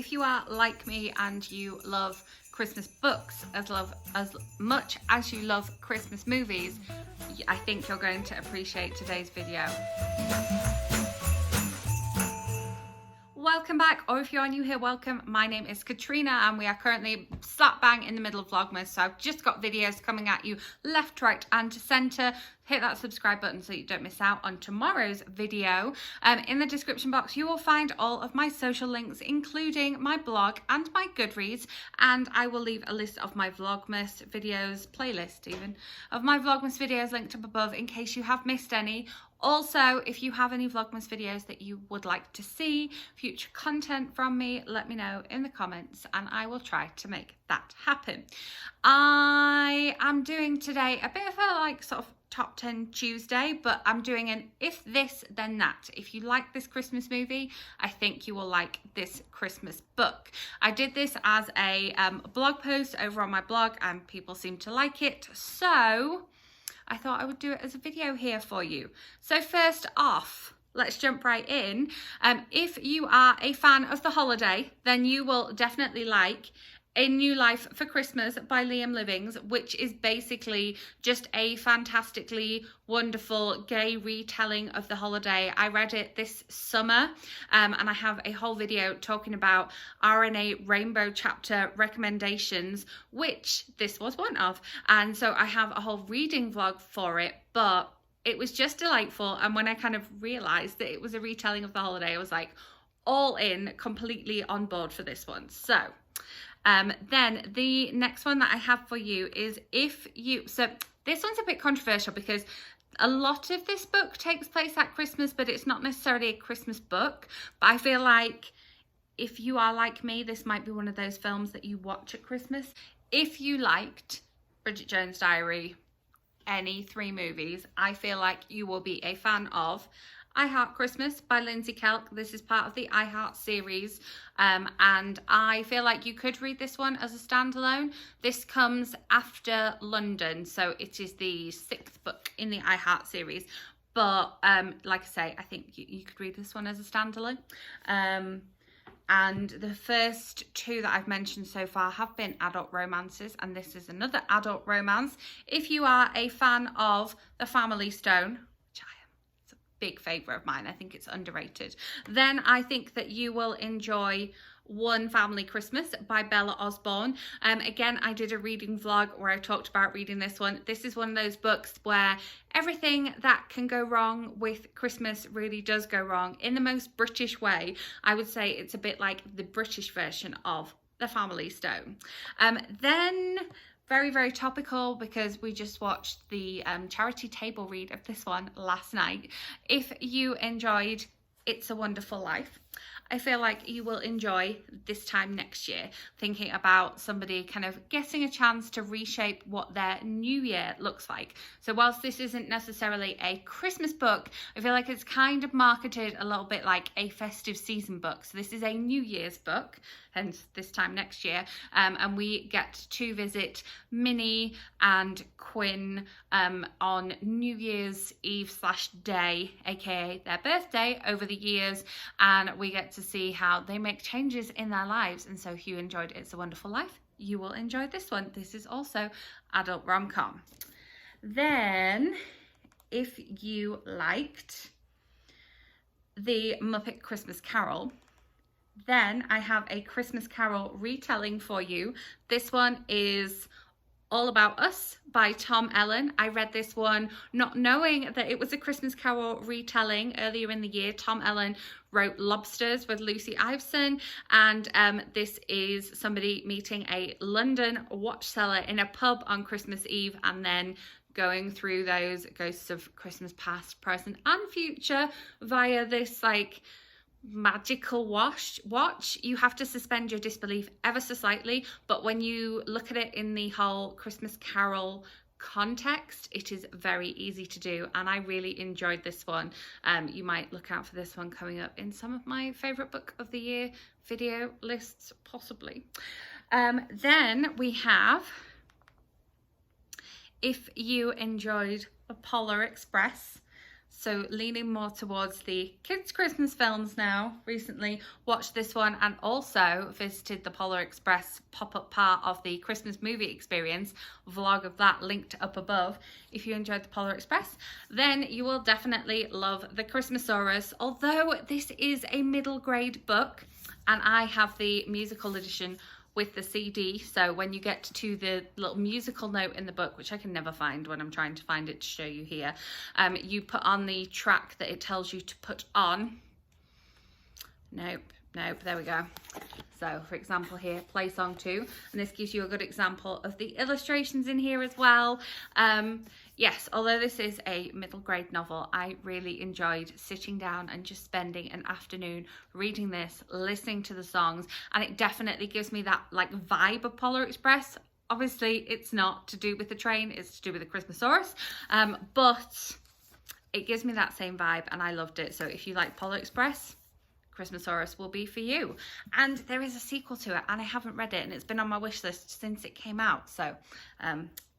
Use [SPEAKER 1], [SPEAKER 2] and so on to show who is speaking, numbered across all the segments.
[SPEAKER 1] if you are like me and you love Christmas books as much as you love Christmas movies, I think you're going to appreciate today's video. Welcome back, or if you are new here, welcome. My name is Katrina and we are currently slap bang in the middle of Vlogmas, so I've just got videos coming at you left, right and centre. Hit that subscribe button so you don't miss out on tomorrow's video. In the description box you will find all of my social links, including my blog and my Goodreads, and I will leave a list of my Vlogmas videos, playlist even, of my Vlogmas videos linked up above in case you have missed any. Also, if you have any Vlogmas videos that you would like to see, future content from me, let me know in the comments and I will try to make that happen. I am doing today a bit of a sort of top 10 Tuesday, but I'm doing an if this then that. If you like this Christmas movie, I think you will like this Christmas book. I did this as a blog post over on my blog and people seem to like it, so I thought I would do it as a video here for you. So first off, let's jump right in. If you are a fan of The Holiday, then you will definitely like A New Life for Christmas by Liam Livings, which is basically just a fantastically wonderful gay retelling of The Holiday. I read it this summer and I have a whole video talking about RNA Rainbow chapter recommendations, which this was one of. And so I have a whole reading vlog for it, but it was just delightful. And when I kind of realized that it was a retelling of The Holiday, I was like all in, completely on board for this one. So then the next one that I have for you is so this one's a bit controversial because a lot of this book takes place at Christmas, but it's not necessarily a Christmas book. But I feel like if you are like me, this might be one of those films that you watch at Christmas. If you liked Bridget Jones' Diary, any three movies, I feel like you will be a fan of I Heart Christmas by Lindsey Kelk. This is part of the I Heart series, and I feel like you could read this one as a standalone. This comes after London, so it is the 6th book in the I Heart series. But like I say, I think you could read this one as a standalone. And the first two that I've mentioned so far have been adult romances, and this is another adult romance. If you are a fan of The Family Stone, big favourite of mine, I think it's underrated, then I think that you will enjoy One Family Christmas by Bella Osborne. Again, I did a reading vlog where I talked about reading this one. This is one of those books where everything that can go wrong with Christmas really does go wrong in the most British way. I would say it's a bit like the British version of The Family Stone. Then very, very topical because we just watched the charity table read of this one last night. If you enjoyed It's a Wonderful Life, I feel like you will enjoy This Time Next Year, thinking about somebody kind of getting a chance to reshape what their new year looks like. So whilst this isn't necessarily a Christmas book, I feel like it's kind of marketed a little bit like a festive season book. So this is a New Year's book, hence This Time Next Year, and we get to visit Minnie and Quinn on New Year's Eve / day, aka their birthday, over the years, and we get to see how they make changes in their lives. And so if you enjoyed It's a Wonderful Life, you will enjoy this one. This is also adult rom-com. Then if you liked The Muppet Christmas Carol, then I have a Christmas Carol retelling for you. This one is All About Us by Tom Ellen. I read this one not knowing that it was a Christmas Carol retelling earlier in the year. Tom Ellen wrote Lobsters with Lucy Iveson, and this is somebody meeting a London watch seller in a pub on Christmas Eve and then going through those ghosts of Christmas past, present and future via this magical watch. You have to suspend your disbelief ever so slightly, but when you look at it in the whole Christmas Carol context, it is very easy to do, and I really enjoyed this one. You might look out for this one coming up in some of my favorite book of the year video lists, possibly. Then we have, if you enjoyed The Polar Express. So leaning more towards the kids' Christmas films now. Recently watched this one and also visited the Polar Express pop-up part of the Christmas movie experience. Vlog of that linked up above. If you enjoyed the Polar Express, then you will definitely love the Christmasaurus. Although this is a middle grade book and I have the musical edition with the CD, so when you get to the little musical note in the book, which I can never find when I'm trying to find it to show you here, you put on the track that it tells you to put on. Nope, there we go. So for example here, play song 2, and this gives you a good example of the illustrations in here as well. Yes, although this is a middle grade novel, I really enjoyed sitting down and just spending an afternoon reading this, listening to the songs, and it definitely gives me that like vibe of Polar Express. Obviously it's not to do with the train, it's to do with the Christmasaurus, but it gives me that same vibe and I loved it. So if you like Polar Express, Christmasaurus will be for you. And there is a sequel to it and I haven't read it and it's been on my wish list since it came out, so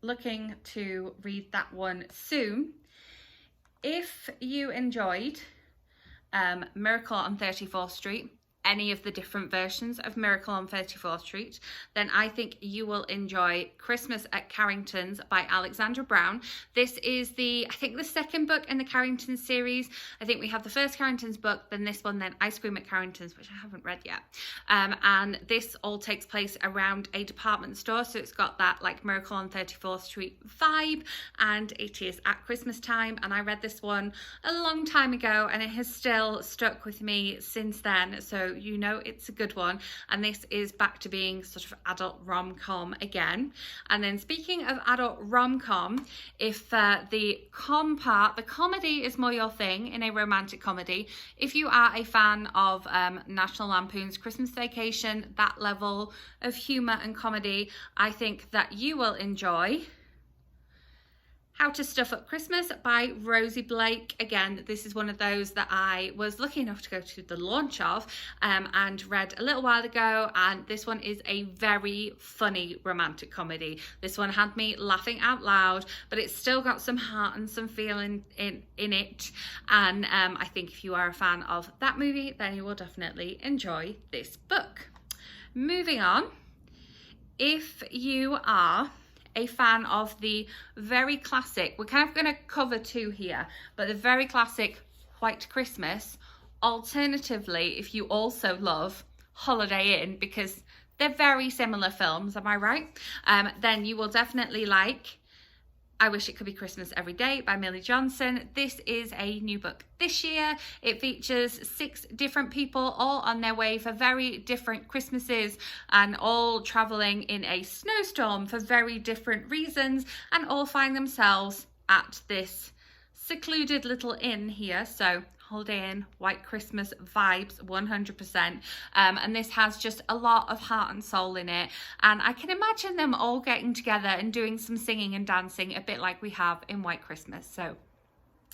[SPEAKER 1] looking to read that one soon. If you enjoyed Miracle on 34th Street, any of the different versions of Miracle on 34th Street, then I think you will enjoy Christmas at Carringtons by Alexandra Brown. This is I think the second book in the Carringtons series. I think we have the first Carringtons book, then this one, then Ice Cream at Carringtons, which I haven't read yet. And this all takes place around a department store, so it's got that like Miracle on 34th Street vibe, and it is at Christmas time. And I read this one a long time ago and it has still stuck with me since then, so you know it's a good one. And this is back to being sort of adult rom-com again. And then speaking of adult rom-com, if the comedy is more your thing in a romantic comedy, if you are a fan of National Lampoon's Christmas Vacation, that level of humour and comedy, I think that you will enjoy How to Stuff Up Christmas by Rosie Blake. Again, this is one of those that I was lucky enough to go to the launch of and read a little while ago, and this one is a very funny romantic comedy. This one had me laughing out loud, but it's still got some heart and some feeling in it, and I think if you are a fan of that movie, then you will definitely enjoy this book. Moving on, if you are a fan of the very classic, we're kind of going to cover two here, but the very classic White Christmas, alternatively if you also love Holiday Inn, because they're very similar films, am I right? Then you will definitely like I Wish It Could Be Christmas Every Day by Millie Johnson. This is a new book this year. It features 6 different people all on their way for very different Christmases and all traveling in a snowstorm for very different reasons, and all find themselves at this secluded little inn here. So Holiday Inn, White Christmas vibes 100%, and this has just a lot of heart and soul in it, and I can imagine them all getting together and doing some singing and dancing a bit like we have in White Christmas. So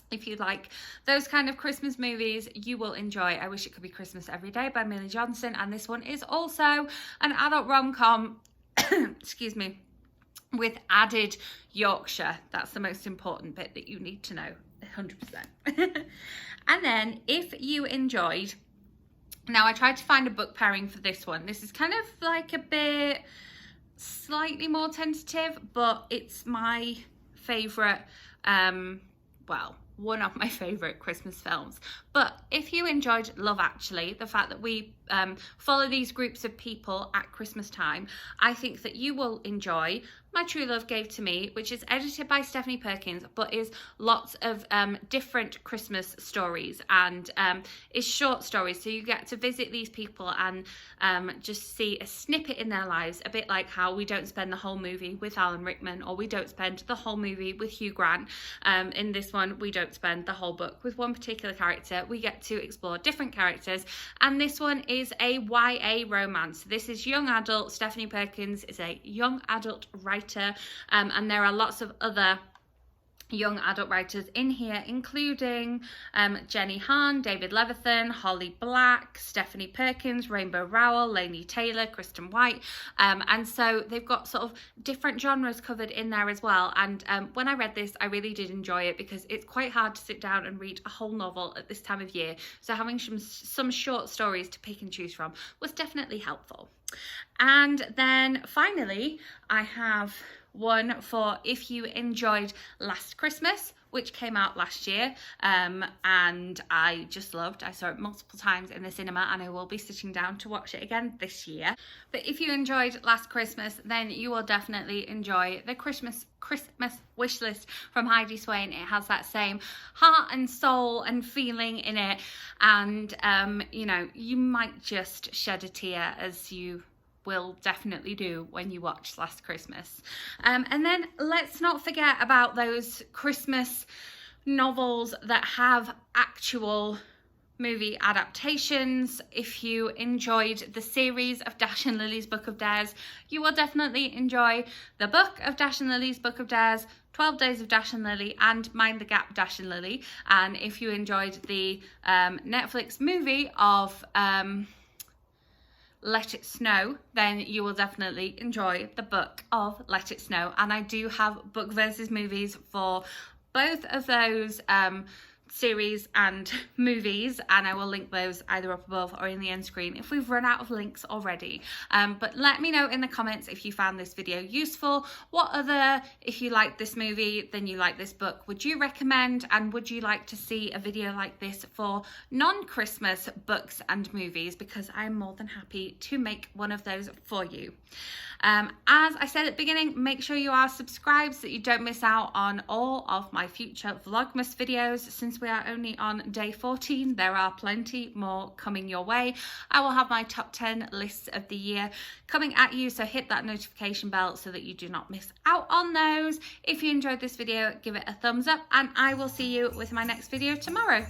[SPEAKER 1] if you like those kind of Christmas movies, you will enjoy I Wish It Could Be Christmas Every Day by Millie Johnson, and this one is also an adult rom-com excuse me, with added Yorkshire. That's the most important bit that you need to know, 100%. And then if you enjoyed, now I tried to find a book pairing for this one. This is kind of like a bit slightly more tentative, but it's my favourite, well, one of my favourite Christmas films. But if you enjoyed Love Actually, the fact that we follow these groups of people at Christmas time, I think that you will enjoy My True Love Gave to Me, which is edited by Stephanie Perkins, but is lots of different Christmas stories, and is short stories, so you get to visit these people and just see a snippet in their lives, a bit like how we don't spend the whole movie with Alan Rickman, or we don't spend the whole movie with Hugh Grant. In this one, we don't spend the whole book with one particular character. We get to explore different characters, and this one is a YA romance. This is young adult. Stephanie Perkins is a young adult writer, and there are lots of other young adult writers in here, including Jenny Han, David Levithan, Holly Black, Stephanie Perkins, Rainbow Rowell, Lainey Taylor, Kristen White, and so they've got sort of different genres covered in there as well. And when I read this, I really did enjoy it, because it's quite hard to sit down and read a whole novel at this time of year, so having some short stories to pick and choose from was definitely helpful. And then finally, I have one for if you enjoyed Last Christmas, which came out last year, and I just loved. I saw it multiple times in the cinema, and I will be sitting down to watch it again this year. But if you enjoyed Last Christmas, then you will definitely enjoy the Christmas wish list from Heidi Swain. It has that same heart and soul and feeling in it, and you know, you might just shed a tear, as you will definitely do when you watch Last Christmas. And then let's not forget about those Christmas novels that have actual movie adaptations. If you enjoyed the series of Dash and Lily's Book of Dares, you will definitely enjoy the book of Dash and Lily's Book of Dares, 12 Days of Dash and Lily, and Mind the Gap Dash and Lily. And if you enjoyed the Netflix movie of Let It Snow, then you will definitely enjoy the book of Let It Snow. And I do have book versus movies for both of those series and movies, and I will link those either up above or in the end screen if we've run out of links already. But let me know in the comments if you found this video useful. What other, if you like this movie, then you like this book, would you recommend, and would you like to see a video like this for non-Christmas books and movies? Because I'm more than happy to make one of those for you. As I said at the beginning, make sure you are subscribed so that you don't miss out on all of my future Vlogmas videos. Since we are only on day 14, there are plenty more coming your way. I will have my top 10 lists of the year coming at you, so hit that notification bell so that you do not miss out on those. If you enjoyed this video, give it a thumbs up, and I will see you with my next video tomorrow.